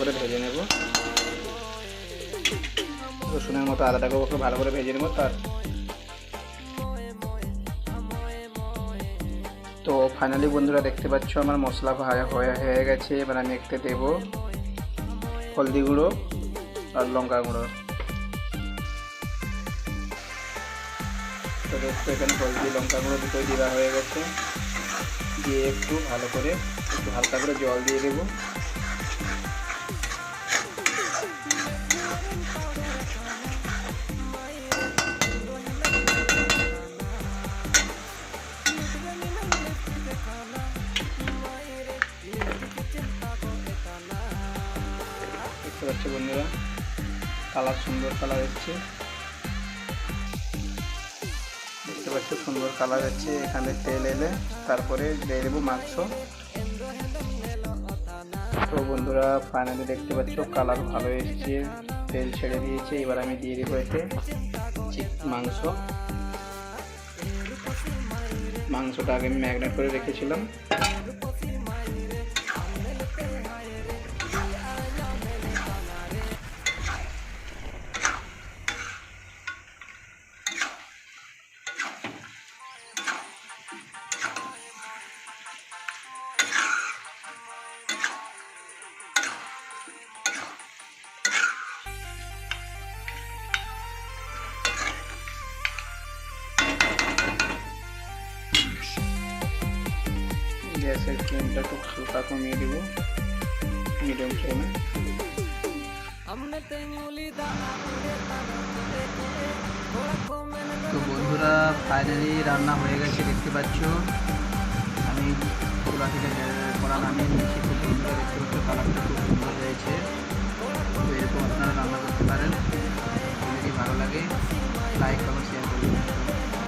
করে ভেজে নেব। রসুনের মতো আদাটাকে ভালো করে ভেজে নেব। তো ফাইনালি বন্ধুরা দেখতে পাচ্ছ আমার মশলা হয়ে গেছে। এবার আমি একটু দেব হলদি গুঁড়ো আর লঙ্কা গুঁড়ো। তো দেখতে এখানে হলদি লঙ্কা গুঁড়ো দুটোই দেওয়া হয়ে গেছে। দিয়ে একটু ভালো করে একটু হালকা করে জল দিয়ে দেবো। দেখতে পাচ্ছ বন্ধুরা কালার, সুন্দর কালার এসছে। দেখতে পাচ্ছ সুন্দর কালার এসছে। এখানে তেল এলে তারপরে দিয়ে দেবো মাংস। তো বন্ধুরা ফাইনালি দেখতে পাচ্ছ কালার ভালো এসছে, তেল ছেড়ে দিয়েছে। এবার আমি দিয়ে দেবো এতে মাংসটা আগে আমি ম্যারিনেট করে রেখেছিলাম। গ্যাসের ফ্লেমটা একটু হালকা কমিয়ে দেবো, মিডিয়াম ফ্লেমে। তো বন্ধুরা ফাইনালি রান্না হয়ে গেছে দেখতে পাচ্ছ। আমি চুলা থেকে কড়া নামিয়ে নিয়েছি। তো বন্ধুরা